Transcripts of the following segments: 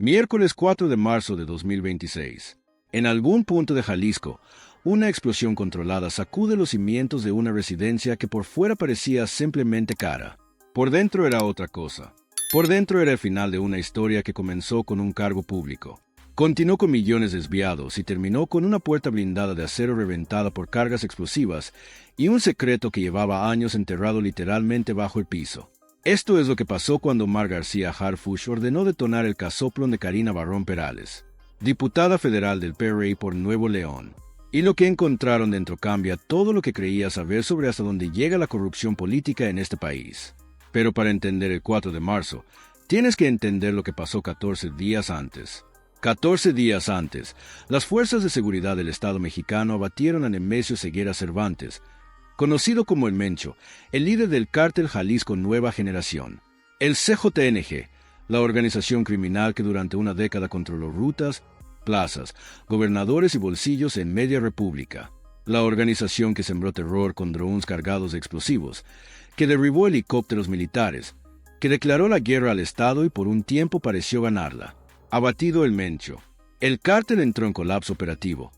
Miércoles 4 de marzo de 2026. En algún punto de Jalisco, una explosión controlada sacude los cimientos de una residencia que por fuera parecía simplemente cara. Por dentro era otra cosa. Por dentro era el final de una historia que comenzó con un cargo público. Continuó con millones desviados y terminó con una puerta blindada de acero reventada por cargas explosivas y un secreto que llevaba años enterrado literalmente bajo el piso. Esto es lo que pasó cuando Omar García Harfuch ordenó detonar el casoplón de Karina Barrón Perales, diputada federal del PRI por Nuevo León. Y lo que encontraron dentro cambia todo lo que creía saber sobre hasta dónde llega la corrupción política en este país. Pero para entender el 4 de marzo, tienes que entender lo que pasó 14 días antes. 14 días antes, las fuerzas de seguridad del Estado mexicano abatieron a Nemesio Ceguera Cervantes, conocido como El Mencho, el líder del cártel Jalisco Nueva Generación. El CJNG, la organización criminal que durante una década controló rutas, plazas, gobernadores y bolsillos en media república. La organización que sembró terror con drones cargados de explosivos, que derribó helicópteros militares, que declaró la guerra al Estado y por un tiempo pareció ganarla. Abatido El Mencho, el cártel entró en colapso operativo.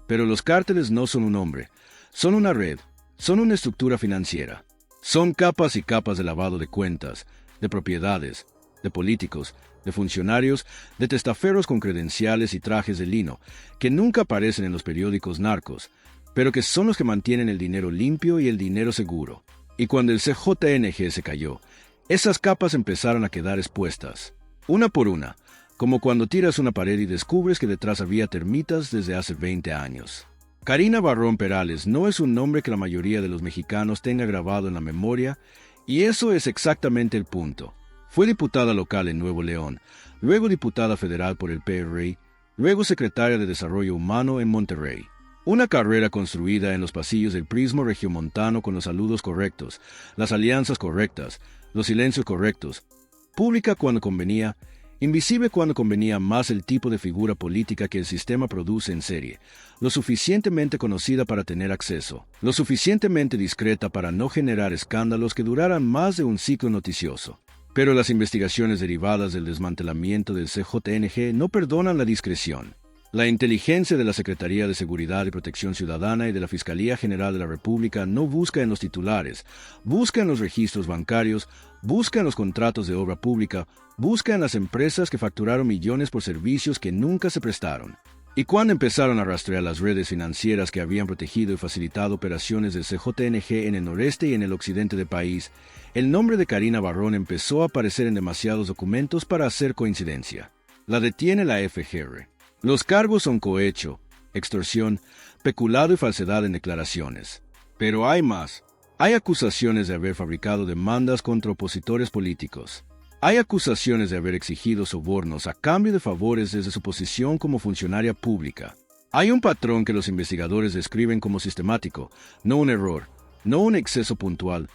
Pero los cárteles no son un hombre, son una red. Son una estructura financiera. Son capas y capas de lavado de cuentas, de propiedades, de políticos, de funcionarios, de testaferros con credenciales y trajes de lino, que nunca aparecen en los periódicos narcos, pero que son los que mantienen el dinero limpio y el dinero seguro. Y cuando el CJNG se cayó, esas capas empezaron a quedar expuestas, una por una, como cuando tiras una pared y descubres que detrás había termitas desde hace 20 años. Karina Barrón Perales no es un nombre que la mayoría de los mexicanos tenga grabado en la memoria, y eso es exactamente el punto. Fue diputada local en Nuevo León, luego diputada federal por el PRI, luego secretaria de Desarrollo Humano en Monterrey. Una carrera construida en los pasillos del prismo regiomontano con los saludos correctos, las alianzas correctas, los silencios correctos, pública cuando convenía, invisible cuando convenía, más el tipo de figura política que el sistema produce en serie, lo suficientemente conocida para tener acceso, lo suficientemente discreta para no generar escándalos que duraran más de un ciclo noticioso. Pero las investigaciones derivadas del desmantelamiento del CJNG no perdonan la discreción. La inteligencia de la Secretaría de Seguridad y Protección Ciudadana y de la Fiscalía General de la República no busca en los titulares, busca en los registros bancarios, busca en los contratos de obra pública, busca en las empresas que facturaron millones por servicios que nunca se prestaron. Y cuando empezaron a rastrear las redes financieras que habían protegido y facilitado operaciones del CJNG en el noreste y en el occidente del país, el nombre de Karina Barrón empezó a aparecer en demasiados documentos para hacer coincidencia. La detiene la FGR. Los cargos son cohecho, extorsión, peculado y falsedad en declaraciones. Pero hay más. Hay acusaciones de haber fabricado demandas contra opositores políticos. Hay acusaciones de haber exigido sobornos a cambio de favores desde su posición como funcionaria pública. Hay un patrón que los investigadores describen como sistemático, no un error, no un exceso puntual.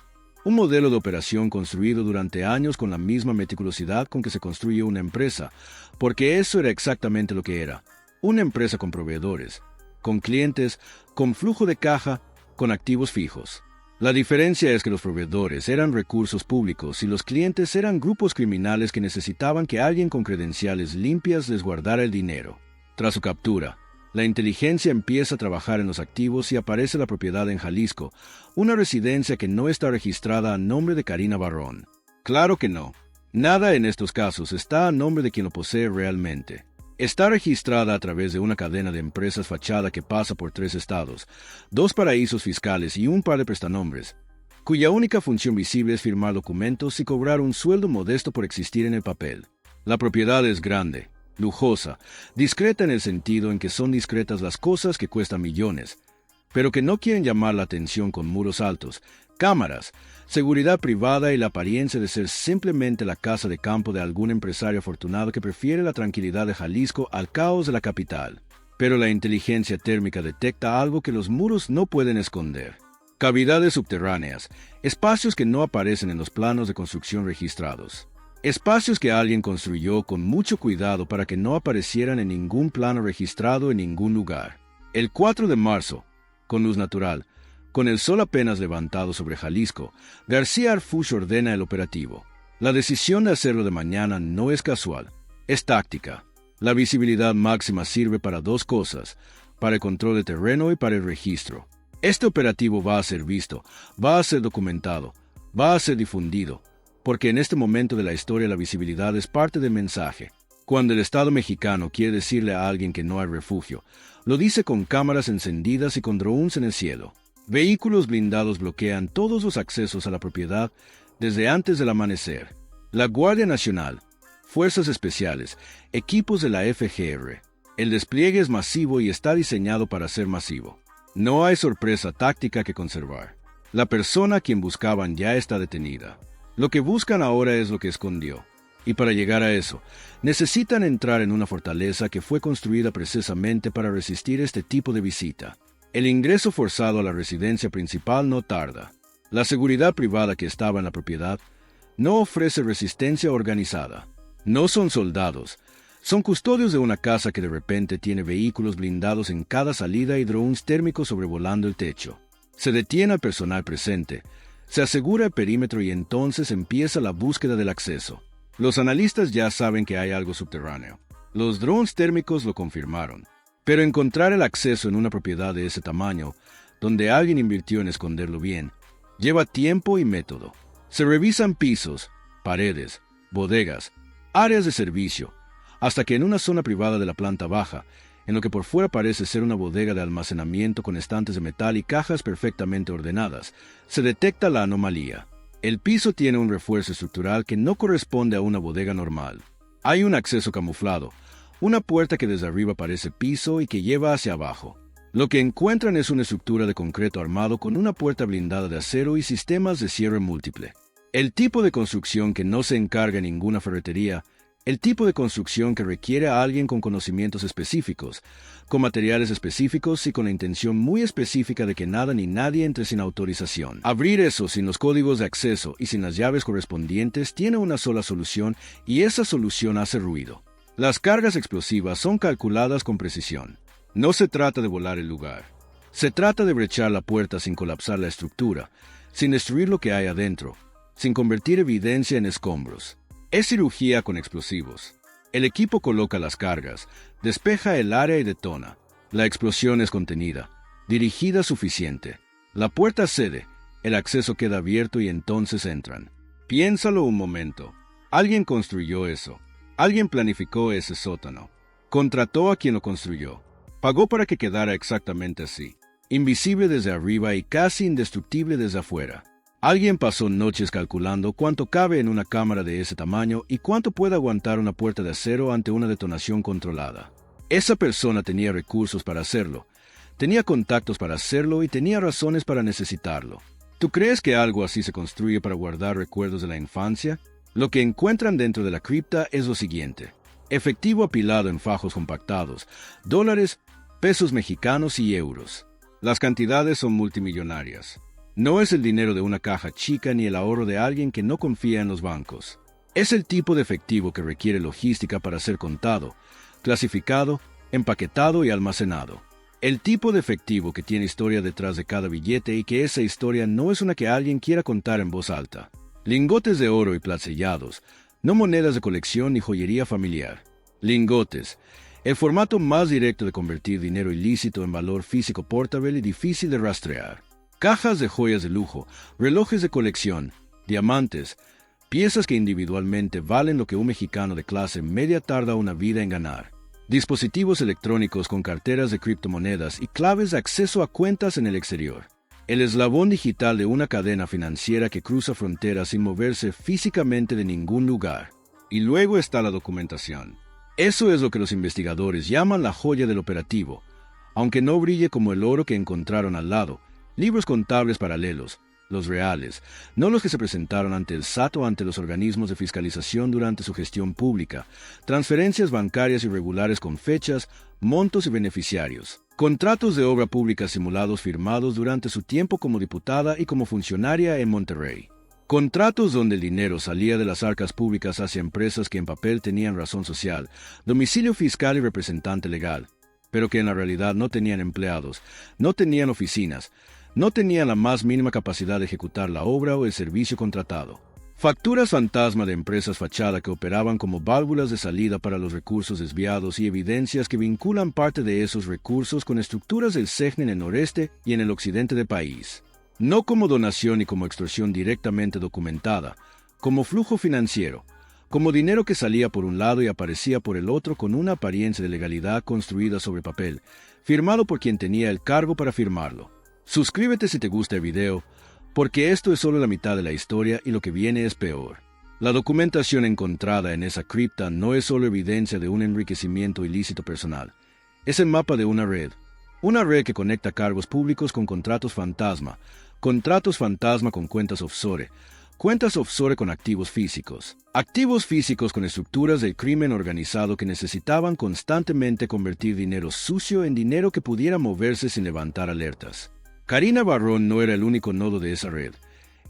Un modelo de operación construido durante años con la misma meticulosidad con que se construye una empresa, porque eso era exactamente lo que era. Una empresa con proveedores, con clientes, con flujo de caja, con activos fijos. La diferencia es que los proveedores eran recursos públicos y los clientes eran grupos criminales que necesitaban que alguien con credenciales limpias les guardara el dinero. Tras su captura, la inteligencia empieza a trabajar en los activos y aparece la propiedad en Jalisco, una residencia que no está registrada a nombre de Karina Barrón. Claro que no. Nada en estos casos está a nombre de quien lo posee realmente. Está registrada a través de una cadena de empresas fachada que pasa por 3 estados, 2 paraísos fiscales y un par de prestanombres, cuya única función visible es firmar documentos y cobrar un sueldo modesto por existir en el papel. La propiedad es grande, lujosa, discreta en el sentido en que son discretas las cosas que cuestan millones, pero que no quieren llamar la atención con muros altos, cámaras, seguridad privada y la apariencia de ser simplemente la casa de campo de algún empresario afortunado que prefiere la tranquilidad de Jalisco al caos de la capital. Pero la inteligencia térmica detecta algo que los muros no pueden esconder. Cavidades subterráneas, espacios que no aparecen en los planos de construcción registrados. Espacios que alguien construyó con mucho cuidado para que no aparecieran en ningún plano registrado en ningún lugar. El 4 de marzo, con luz natural, con el sol apenas levantado sobre Jalisco, García Harfuch ordena el operativo. La decisión de hacerlo de mañana no es casual. Es táctica. La visibilidad máxima sirve para dos cosas, para el control de terreno y para el registro. Este operativo va a ser visto, va a ser documentado, va a ser difundido, porque en este momento de la historia la visibilidad es parte del mensaje. Cuando el Estado mexicano quiere decirle a alguien que no hay refugio, lo dice con cámaras encendidas y con drones en el cielo. Vehículos blindados bloquean todos los accesos a la propiedad desde antes del amanecer. La Guardia Nacional, Fuerzas Especiales, equipos de la FGR. El despliegue es masivo y está diseñado para ser masivo. No hay sorpresa táctica que conservar. La persona a quien buscaban ya está detenida. Lo que buscan ahora es lo que escondió. Y para llegar a eso, necesitan entrar en una fortaleza que fue construida precisamente para resistir este tipo de visita. El ingreso forzado a la residencia principal no tarda. La seguridad privada que estaba en la propiedad no ofrece resistencia organizada. No son soldados, son custodios de una casa que de repente tiene vehículos blindados en cada salida y drones térmicos sobrevolando el techo. Se detiene al personal presente, se asegura el perímetro y entonces empieza la búsqueda del acceso. Los analistas ya saben que hay algo subterráneo. Los drones térmicos lo confirmaron. Pero encontrar el acceso en una propiedad de ese tamaño, donde alguien invirtió en esconderlo bien, lleva tiempo y método. Se revisan pisos, paredes, bodegas, áreas de servicio, hasta que en una zona privada de la planta baja, en lo que por fuera parece ser una bodega de almacenamiento con estantes de metal y cajas perfectamente ordenadas, se detecta la anomalía. El piso tiene un refuerzo estructural que no corresponde a una bodega normal. Hay un acceso camuflado, una puerta que desde arriba parece piso y que lleva hacia abajo. Lo que encuentran es una estructura de concreto armado con una puerta blindada de acero y sistemas de cierre múltiple. El tipo de construcción que no se encarga ninguna ferretería, el tipo de construcción que requiere a alguien con conocimientos específicos, con materiales específicos y con la intención muy específica de que nada ni nadie entre sin autorización. Abrir eso sin los códigos de acceso y sin las llaves correspondientes tiene una sola solución y esa solución hace ruido. Las cargas explosivas son calculadas con precisión. No se trata de volar el lugar. Se trata de brechar la puerta sin colapsar la estructura, sin destruir lo que hay adentro, sin convertir evidencia en escombros. Es cirugía con explosivos. El equipo coloca las cargas, despeja el área y detona. La explosión es contenida, dirigida suficiente. La puerta cede, el acceso queda abierto y entonces entran. Piénsalo un momento. Alguien construyó eso. Alguien planificó ese sótano. Contrató a quien lo construyó. Pagó para que quedara exactamente así. Invisible desde arriba y casi indestructible desde afuera. Alguien pasó noches calculando cuánto cabe en una cámara de ese tamaño y cuánto puede aguantar una puerta de acero ante una detonación controlada. Esa persona tenía recursos para hacerlo, tenía contactos para hacerlo y tenía razones para necesitarlo. ¿Tú crees que algo así se construye para guardar recuerdos de la infancia? Lo que encuentran dentro de la cripta es lo siguiente: efectivo apilado en fajos compactados, dólares, pesos mexicanos y euros. Las cantidades son multimillonarias. No es el dinero de una caja chica ni el ahorro de alguien que no confía en los bancos. Es el tipo de efectivo que requiere logística para ser contado, clasificado, empaquetado y almacenado. El tipo de efectivo que tiene historia detrás de cada billete y que esa historia no es una que alguien quiera contar en voz alta. Lingotes de oro y plateados, no monedas de colección ni joyería familiar. Lingotes, el formato más directo de convertir dinero ilícito en valor físico portable y difícil de rastrear. Cajas de joyas de lujo, relojes de colección, diamantes, piezas que individualmente valen lo que un mexicano de clase media tarda una vida en ganar. Dispositivos electrónicos con carteras de criptomonedas y claves de acceso a cuentas en el exterior. El eslabón digital de una cadena financiera que cruza fronteras sin moverse físicamente de ningún lugar. Y luego está la documentación. Eso es lo que los investigadores llaman la joya del operativo, aunque no brille como el oro que encontraron al lado. Libros contables paralelos, los reales, no los que se presentaron ante el SAT o ante los organismos de fiscalización durante su gestión pública, transferencias bancarias irregulares con fechas, montos y beneficiarios, contratos de obra pública simulados firmados durante su tiempo como diputada y como funcionaria en Monterrey. Contratos donde el dinero salía de las arcas públicas hacia empresas que en papel tenían razón social, domicilio fiscal y representante legal, pero que en la realidad no tenían empleados, no tenían oficinas, no tenían la más mínima capacidad de ejecutar la obra o el servicio contratado. Facturas fantasma de empresas fachada que operaban como válvulas de salida para los recursos desviados y evidencias que vinculan parte de esos recursos con estructuras del SEGN en el noreste y en el occidente del país. No como donación y como extorsión directamente documentada, como flujo financiero, como dinero que salía por un lado y aparecía por el otro con una apariencia de legalidad construida sobre papel, firmado por quien tenía el cargo para firmarlo. Suscríbete si te gusta el video, porque esto es solo la mitad de la historia y lo que viene es peor. La documentación encontrada en esa cripta no es solo evidencia de un enriquecimiento ilícito personal. Es el mapa de una red que conecta cargos públicos con contratos fantasma con cuentas offshore con activos físicos con estructuras del crimen organizado que necesitaban constantemente convertir dinero sucio en dinero que pudiera moverse sin levantar alertas. Karina Barrón no era el único nodo de esa red.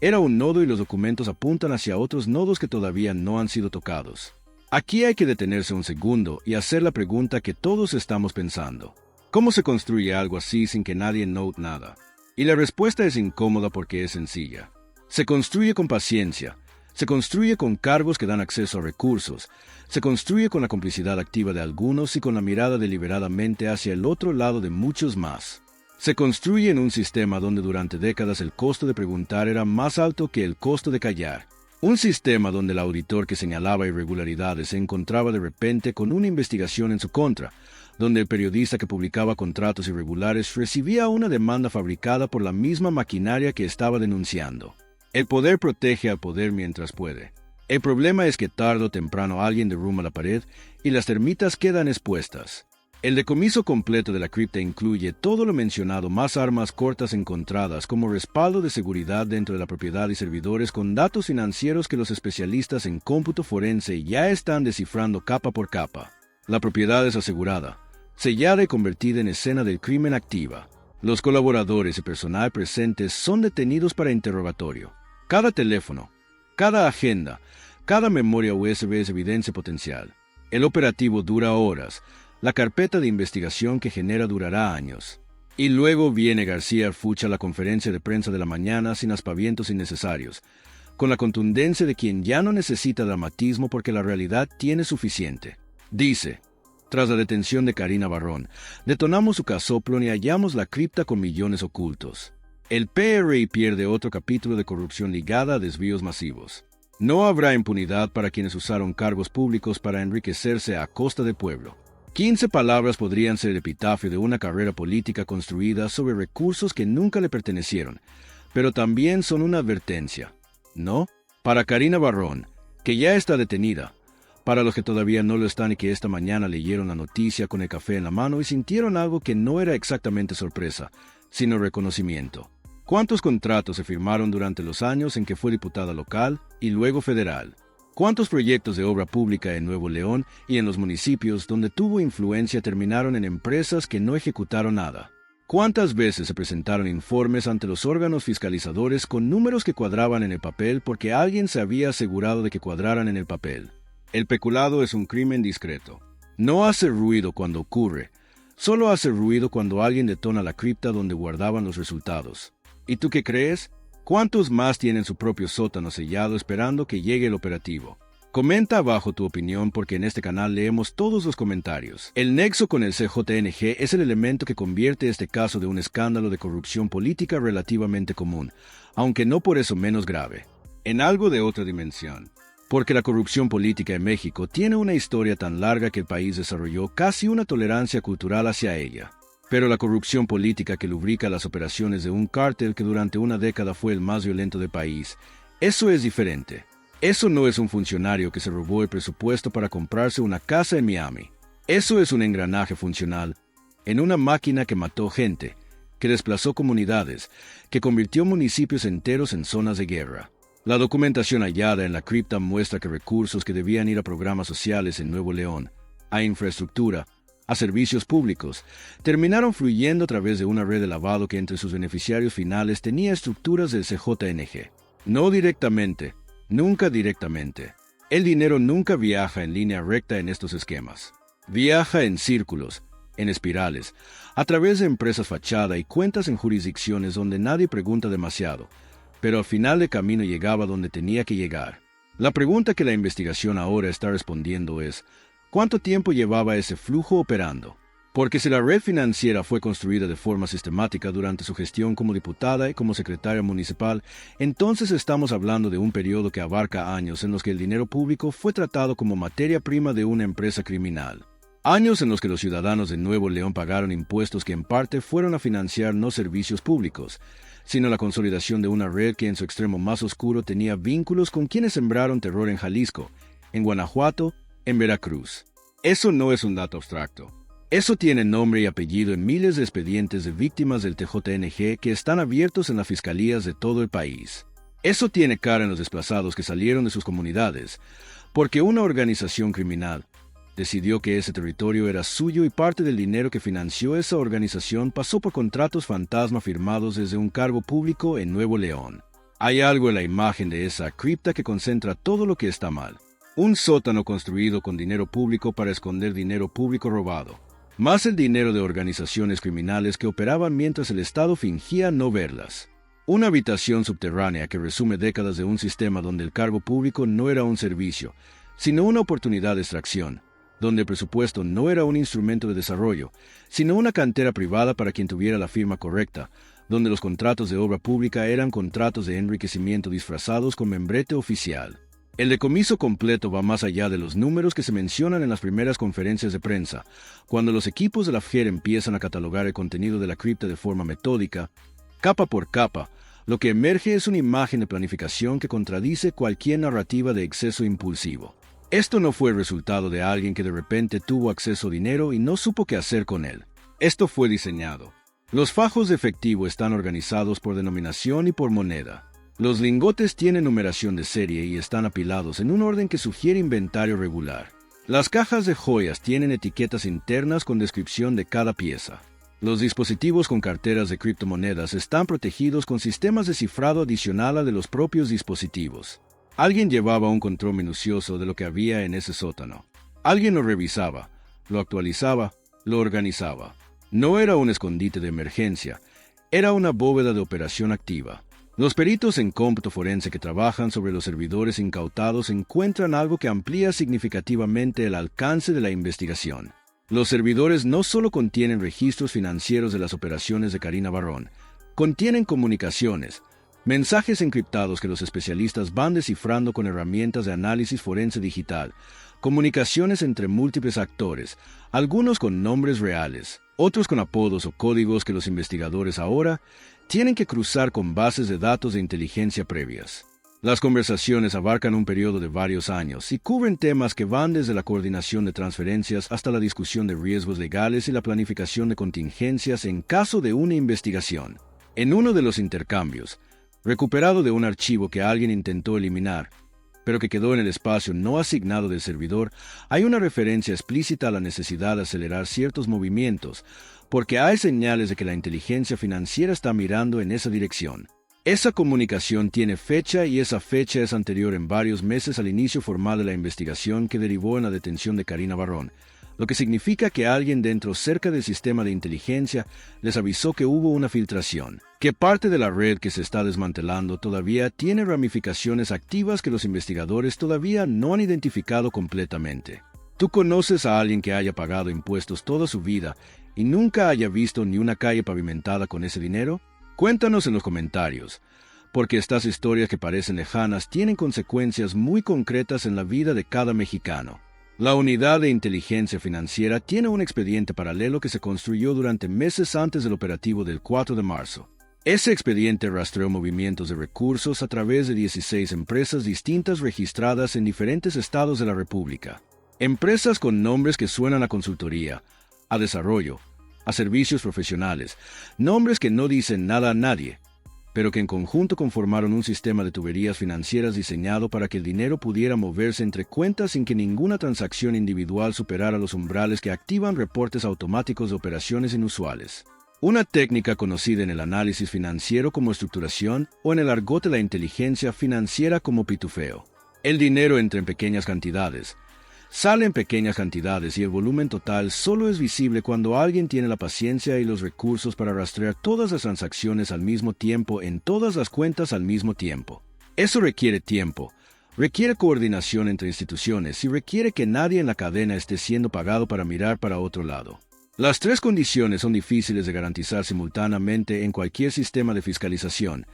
Era un nodo y los documentos apuntan hacia otros nodos que todavía no han sido tocados. Aquí hay que detenerse un segundo y hacer la pregunta que todos estamos pensando. ¿Cómo se construye algo así sin que nadie note nada? Y la respuesta es incómoda porque es sencilla. Se construye con paciencia, se construye con cargos que dan acceso a recursos, se construye con la complicidad activa de algunos y con la mirada deliberadamente hacia el otro lado de muchos más. Se construye en un sistema donde durante décadas el costo de preguntar era más alto que el costo de callar. Un sistema donde el auditor que señalaba irregularidades se encontraba de repente con una investigación en su contra, donde el periodista que publicaba contratos irregulares recibía una demanda fabricada por la misma maquinaria que estaba denunciando. El poder protege al poder mientras puede. El problema es que tarde o temprano alguien derrumba la pared y las termitas quedan expuestas. El decomiso completo de la cripta incluye todo lo mencionado más armas cortas encontradas como respaldo de seguridad dentro de la propiedad y servidores con datos financieros que los especialistas en cómputo forense ya están descifrando capa por capa. La propiedad es asegurada, sellada y convertida en escena del crimen activa. Los colaboradores y personal presentes son detenidos para interrogatorio. Cada teléfono, cada agenda, cada memoria USB es evidencia potencial. El operativo dura horas. La carpeta de investigación que genera durará años. Y luego viene García Arfucha a la conferencia de prensa de la mañana sin aspavientos innecesarios, con la contundencia de quien ya no necesita dramatismo porque la realidad tiene suficiente. Dice, tras la detención de Karina Barrón, detonamos su casoplón y hallamos la cripta con millones ocultos. El PRI pierde otro capítulo de corrupción ligada a desvíos masivos. No habrá impunidad para quienes usaron cargos públicos para enriquecerse a costa del pueblo. 15 palabras podrían ser el epitafio de una carrera política construida sobre recursos que nunca le pertenecieron, pero también son una advertencia, ¿no? Para Karina Barrón, que ya está detenida, para los que todavía no lo están y que esta mañana leyeron la noticia con el café en la mano y sintieron algo que no era exactamente sorpresa, sino reconocimiento. ¿Cuántos contratos se firmaron durante los años en que fue diputada local y luego federal? ¿Cuántos proyectos de obra pública en Nuevo León y en los municipios donde tuvo influencia terminaron en empresas que no ejecutaron nada? ¿Cuántas veces se presentaron informes ante los órganos fiscalizadores con números que cuadraban en el papel porque alguien se había asegurado de que cuadraran en el papel? El peculado es un crimen discreto. No hace ruido cuando ocurre, solo hace ruido cuando alguien detona la cripta donde guardaban los resultados. ¿Y tú qué crees? ¿Cuántos más tienen su propio sótano sellado esperando que llegue el operativo? Comenta abajo tu opinión porque en este canal leemos todos los comentarios. El nexo con el CJNG es el elemento que convierte este caso de un escándalo de corrupción política relativamente común, aunque no por eso menos grave, en algo de otra dimensión. Porque la corrupción política en México tiene una historia tan larga que el país desarrolló casi una tolerancia cultural hacia ella. Pero la corrupción política que lubrica las operaciones de un cártel que durante una década fue el más violento del país, eso es diferente. Eso no es un funcionario que se robó el presupuesto para comprarse una casa en Miami. Eso es un engranaje funcional en una máquina que mató gente, que desplazó comunidades, que convirtió municipios enteros en zonas de guerra. La documentación hallada en la cripta muestra que recursos que debían ir a programas sociales en Nuevo León, a infraestructura, a servicios públicos, terminaron fluyendo a través de una red de lavado que entre sus beneficiarios finales tenía estructuras del CJNG. No directamente, nunca directamente. El dinero nunca viaja en línea recta en estos esquemas. Viaja en círculos, en espirales, a través de empresas fachada y cuentas en jurisdicciones donde nadie pregunta demasiado, pero al final del camino llegaba donde tenía que llegar. La pregunta que la investigación ahora está respondiendo es, ¿cuánto tiempo llevaba ese flujo operando? Porque si la red financiera fue construida de forma sistemática durante su gestión como diputada y como secretaria municipal, entonces estamos hablando de un periodo que abarca años en los que el dinero público fue tratado como materia prima de una empresa criminal. Años en los que los ciudadanos de Nuevo León pagaron impuestos que en parte fueron a financiar no servicios públicos, sino la consolidación de una red que en su extremo más oscuro tenía vínculos con quienes sembraron terror en Jalisco, en Guanajuato, en Veracruz. Eso no es un dato abstracto. Eso tiene nombre y apellido en miles de expedientes de víctimas del TJNG que están abiertos en las fiscalías de todo el país. Eso tiene cara en los desplazados que salieron de sus comunidades, porque una organización criminal decidió que ese territorio era suyo y parte del dinero que financió esa organización pasó por contratos fantasma firmados desde un cargo público en Nuevo León. Hay algo en la imagen de esa cripta que concentra todo lo que está mal. Un sótano construido con dinero público para esconder dinero público robado, más el dinero de organizaciones criminales que operaban mientras el Estado fingía no verlas. Una habitación subterránea que resume décadas de un sistema donde el cargo público no era un servicio, sino una oportunidad de extracción, donde el presupuesto no era un instrumento de desarrollo, sino una cantera privada para quien tuviera la firma correcta, donde los contratos de obra pública eran contratos de enriquecimiento disfrazados con membrete oficial. El decomiso completo va más allá de los números que se mencionan en las primeras conferencias de prensa, cuando los equipos de la FGER empiezan a catalogar el contenido de la cripta de forma metódica, capa por capa. Lo que emerge es una imagen de planificación que contradice cualquier narrativa de exceso impulsivo. Esto no fue el resultado de alguien que de repente tuvo acceso a dinero y no supo qué hacer con él. Esto fue diseñado. Los fajos de efectivo están organizados por denominación y por moneda. Los lingotes tienen numeración de serie y están apilados en un orden que sugiere inventario regular. Las cajas de joyas tienen etiquetas internas con descripción de cada pieza. Los dispositivos con carteras de criptomonedas están protegidos con sistemas de cifrado adicional a de los propios dispositivos. Alguien llevaba un control minucioso de lo que había en ese sótano. Alguien lo revisaba, lo actualizaba, lo organizaba. No era un escondite de emergencia, era una bóveda de operación activa. Los peritos en cómputo forense que trabajan sobre los servidores incautados encuentran algo que amplía significativamente el alcance de la investigación. Los servidores no solo contienen registros financieros de las operaciones de Karina Barrón, contienen comunicaciones, mensajes encriptados que los especialistas van descifrando con herramientas de análisis forense digital, comunicaciones entre múltiples actores, algunos con nombres reales, otros con apodos o códigos que los investigadores ahora tienen que cruzar con bases de datos de inteligencia previas. Las conversaciones abarcan un periodo de varios años y cubren temas que van desde la coordinación de transferencias hasta la discusión de riesgos legales y la planificación de contingencias en caso de una investigación. En uno de los intercambios, recuperado de un archivo que alguien intentó eliminar, pero que quedó en el espacio no asignado del servidor, hay una referencia explícita a la necesidad de acelerar ciertos movimientos, porque hay señales de que la inteligencia financiera está mirando en esa dirección. Esa comunicación tiene fecha y esa fecha es anterior en varios meses al inicio formal de la investigación que derivó en la detención de Karina Barrón, lo que significa que alguien dentro cerca del sistema de inteligencia les avisó que hubo una filtración, que parte de la red que se está desmantelando todavía tiene ramificaciones activas que los investigadores todavía no han identificado completamente. ¿Tú conoces a alguien que haya pagado impuestos toda su vida y nunca haya visto ni una calle pavimentada con ese dinero? Cuéntanos en los comentarios, porque estas historias que parecen lejanas tienen consecuencias muy concretas en la vida de cada mexicano. La Unidad de Inteligencia Financiera tiene un expediente paralelo que se construyó durante meses antes del operativo del 4 de marzo. Ese expediente rastreó movimientos de recursos a través de 16 empresas distintas registradas en diferentes estados de la República. Empresas con nombres que suenan a consultoría, a desarrollo, a servicios profesionales, nombres que no dicen nada a nadie, pero que en conjunto conformaron un sistema de tuberías financieras diseñado para que el dinero pudiera moverse entre cuentas sin que ninguna transacción individual superara los umbrales que activan reportes automáticos de operaciones inusuales. Una técnica conocida en el análisis financiero como estructuración o en el argot de la inteligencia financiera como pitufeo. El dinero entra en pequeñas cantidades, Sale en pequeñas cantidades y el volumen total solo es visible cuando alguien tiene la paciencia y los recursos para rastrear todas las transacciones al mismo tiempo en todas las cuentas al mismo tiempo. Eso requiere tiempo, requiere coordinación entre instituciones y requiere que nadie en la cadena esté siendo pagado para mirar para otro lado. Las tres condiciones son difíciles de garantizar simultáneamente en cualquier sistema de fiscalización,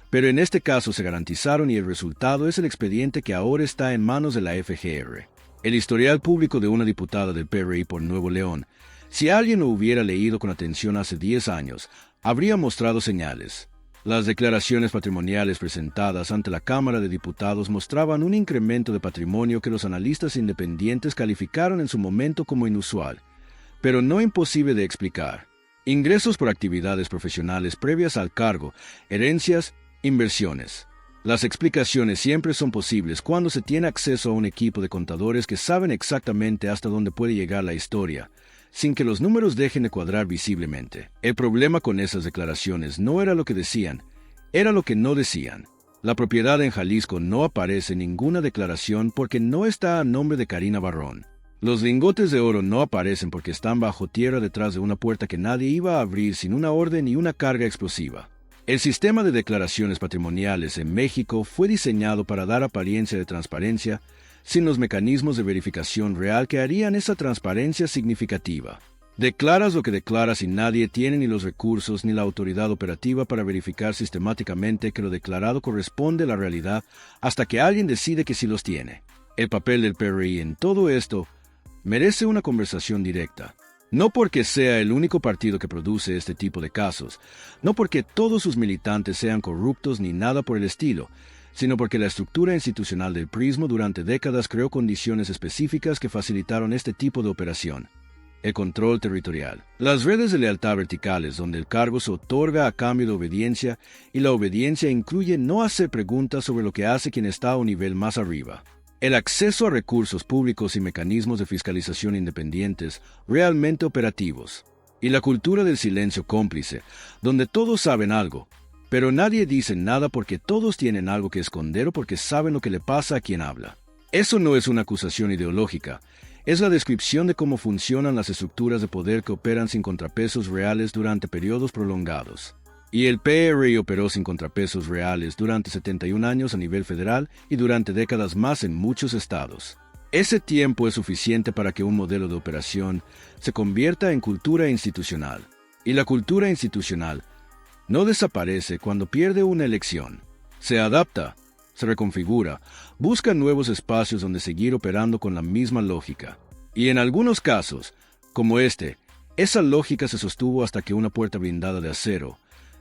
pero en este caso se garantizaron y el resultado es el expediente que ahora está en manos de la FGR. El historial público de una diputada del PRI por Nuevo León, si alguien lo hubiera leído con atención hace 10 años, habría mostrado señales. Las declaraciones patrimoniales presentadas ante la Cámara de Diputados mostraban un incremento de patrimonio que los analistas independientes calificaron en su momento como inusual, pero no imposible de explicar. Ingresos por actividades profesionales previas al cargo, herencias, inversiones. Las explicaciones siempre son posibles cuando se tiene acceso a un equipo de contadores que saben exactamente hasta dónde puede llegar la historia, sin que los números dejen de cuadrar visiblemente. El problema con esas declaraciones no era lo que decían, era lo que no decían. La propiedad en Jalisco no aparece en ninguna declaración porque no está a nombre de Karina Barrón. Los lingotes de oro no aparecen porque están bajo tierra detrás de una puerta que nadie iba a abrir sin una orden y una carga explosiva. El sistema de declaraciones patrimoniales en México fue diseñado para dar apariencia de transparencia, sin los mecanismos de verificación real que harían esa transparencia significativa. Declaras lo que declaras y nadie tiene ni los recursos ni la autoridad operativa para verificar sistemáticamente que lo declarado corresponde a la realidad hasta que alguien decide que sí los tiene. El papel del PRI en todo esto merece una conversación directa. No porque sea el único partido que produce este tipo de casos, no porque todos sus militantes sean corruptos ni nada por el estilo, sino porque la estructura institucional del PRIismo durante décadas creó condiciones específicas que facilitaron este tipo de operación. El control territorial. Las redes de lealtad verticales, donde el cargo se otorga a cambio de obediencia, y la obediencia incluye no hacer preguntas sobre lo que hace quien está a un nivel más arriba. El acceso a recursos públicos y mecanismos de fiscalización independientes realmente operativos. Y la cultura del silencio cómplice, donde todos saben algo, pero nadie dice nada porque todos tienen algo que esconder o porque saben lo que le pasa a quien habla. Eso no es una acusación ideológica, es la descripción de cómo funcionan las estructuras de poder que operan sin contrapesos reales durante periodos prolongados. Y el PRI operó sin contrapesos reales durante 71 años a nivel federal y durante décadas más en muchos estados. Ese tiempo es suficiente para que un modelo de operación se convierta en cultura institucional. Y la cultura institucional no desaparece cuando pierde una elección. Se adapta, se reconfigura, busca nuevos espacios donde seguir operando con la misma lógica. Y en algunos casos, como este, esa lógica se sostuvo hasta que una puerta blindada de acero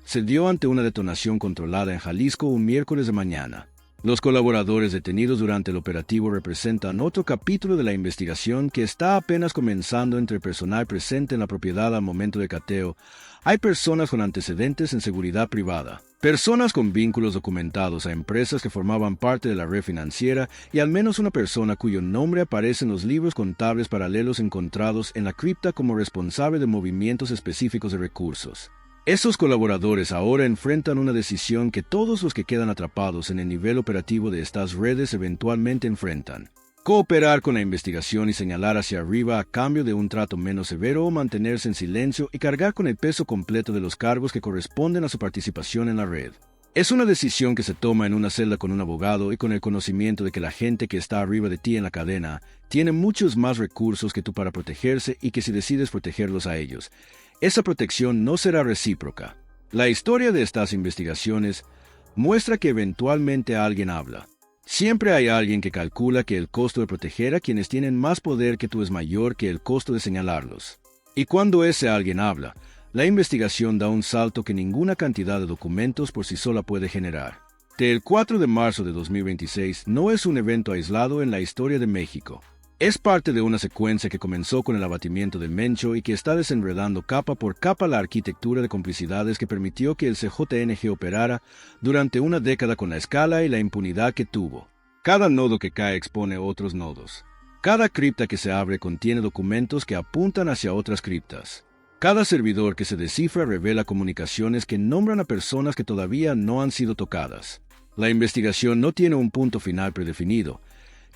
se dio ante una detonación controlada en Jalisco un miércoles de mañana. Los colaboradores detenidos durante el operativo representan otro capítulo de la investigación que está apenas comenzando entre el personal presente en la propiedad al momento del cateo. Hay personas con antecedentes en seguridad privada, personas con vínculos documentados a empresas que formaban parte de la red financiera y al menos una persona cuyo nombre aparece en los libros contables paralelos encontrados en la cripta como responsable de movimientos específicos de recursos. Esos colaboradores ahora enfrentan una decisión que todos los que quedan atrapados en el nivel operativo de estas redes eventualmente enfrentan. Cooperar con la investigación y señalar hacia arriba a cambio de un trato menos severo o mantenerse en silencio y cargar con el peso completo de los cargos que corresponden a su participación en la red. Es una decisión que se toma en una celda con un abogado y con el conocimiento de que la gente que está arriba de ti en la cadena tiene muchos más recursos que tú para protegerse y que si decides protegerlos a ellos, esa protección no será recíproca. La historia de estas investigaciones muestra que eventualmente alguien habla. Siempre hay alguien que calcula que el costo de proteger a quienes tienen más poder que tú es mayor que el costo de señalarlos. Y cuando ese alguien habla, la investigación da un salto que ninguna cantidad de documentos por sí sola puede generar. El 4 de marzo de 2026 no es un evento aislado en la historia de México. Es parte de una secuencia que comenzó con el abatimiento del Mencho y que está desenredando capa por capa la arquitectura de complicidades que permitió que el CJNG operara durante una década con la escala y la impunidad que tuvo. Cada nodo que cae expone otros nodos. Cada cripta que se abre contiene documentos que apuntan hacia otras criptas. Cada servidor que se descifra revela comunicaciones que nombran a personas que todavía no han sido tocadas. La investigación no tiene un punto final predefinido.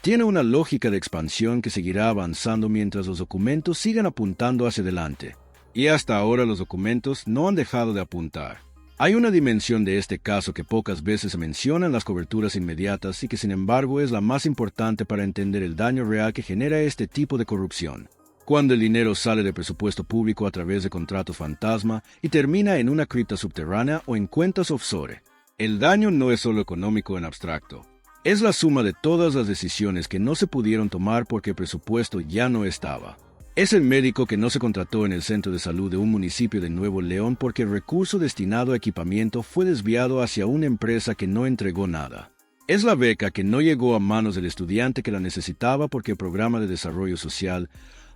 Tiene una lógica de expansión que seguirá avanzando mientras los documentos sigan apuntando hacia adelante. Y hasta ahora los documentos no han dejado de apuntar. Hay una dimensión de este caso que pocas veces se menciona en las coberturas inmediatas y que sin embargo es la más importante para entender el daño real que genera este tipo de corrupción. Cuando el dinero sale del presupuesto público a través de contratos fantasma y termina en una cripta subterránea o en cuentas offshore. El daño no es solo económico en abstracto. Es la suma de todas las decisiones que no se pudieron tomar porque el presupuesto ya no estaba. Es el médico que no se contrató en el centro de salud de un municipio de Nuevo León porque el recurso destinado a equipamiento fue desviado hacia una empresa que no entregó nada. Es la beca que no llegó a manos del estudiante que la necesitaba porque el programa de desarrollo social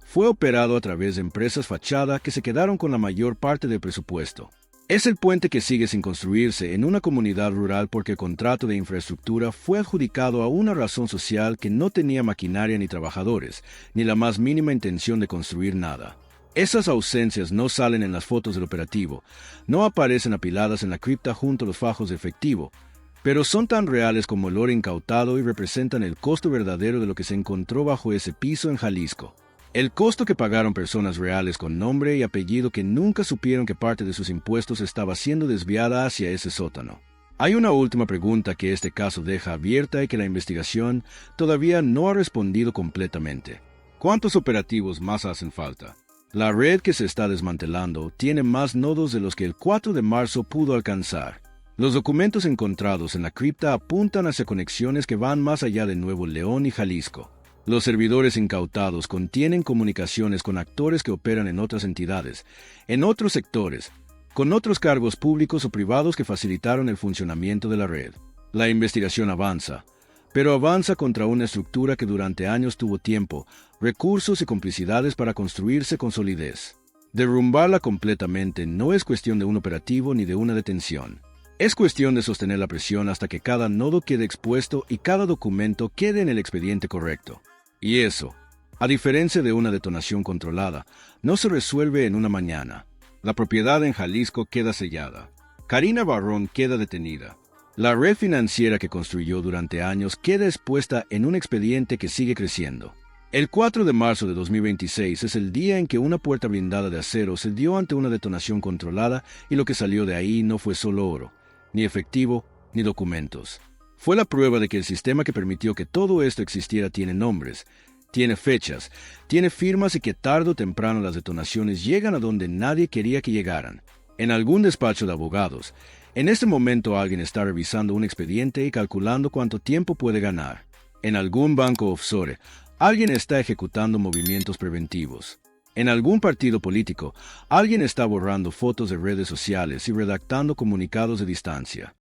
fue operado a través de empresas fachada que se quedaron con la mayor parte del presupuesto. Es el puente que sigue sin construirse en una comunidad rural porque el contrato de infraestructura fue adjudicado a una razón social que no tenía maquinaria ni trabajadores, ni la más mínima intención de construir nada. Esas ausencias no salen en las fotos del operativo, no aparecen apiladas en la cripta junto a los fajos de efectivo, pero son tan reales como el oro incautado y representan el costo verdadero de lo que se encontró bajo ese piso en Jalisco. El costo que pagaron personas reales con nombre y apellido que nunca supieron que parte de sus impuestos estaba siendo desviada hacia ese sótano. Hay una última pregunta que este caso deja abierta y que la investigación todavía no ha respondido completamente. ¿Cuántos operativos más hacen falta? La red que se está desmantelando tiene más nodos de los que el 4 de marzo pudo alcanzar. Los documentos encontrados en la cripta apuntan hacia conexiones que van más allá de Nuevo León y Jalisco. Los servidores incautados contienen comunicaciones con actores que operan en otras entidades, en otros sectores, con otros cargos públicos o privados que facilitaron el funcionamiento de la red. La investigación avanza, pero avanza contra una estructura que durante años tuvo tiempo, recursos y complicidades para construirse con solidez. Derrumbarla completamente no es cuestión de un operativo ni de una detención. Es cuestión de sostener la presión hasta que cada nodo quede expuesto y cada documento quede en el expediente correcto. Y eso, a diferencia de una detonación controlada, no se resuelve en una mañana. La propiedad en Jalisco queda sellada. Karina Barrón queda detenida. La red financiera que construyó durante años queda expuesta en un expediente que sigue creciendo. El 4 de marzo de 2026 es el día en que una puerta blindada de acero se dio ante una detonación controlada y lo que salió de ahí no fue solo oro, ni efectivo, ni documentos. Fue la prueba de que el sistema que permitió que todo esto existiera tiene nombres, tiene fechas, tiene firmas y que tarde o temprano las detonaciones llegan a donde nadie quería que llegaran. En algún despacho de abogados, en este momento alguien está revisando un expediente y calculando cuánto tiempo puede ganar. En algún banco offshore, alguien está ejecutando movimientos preventivos. En algún partido político, alguien está borrando fotos de redes sociales y redactando comunicados de distancia.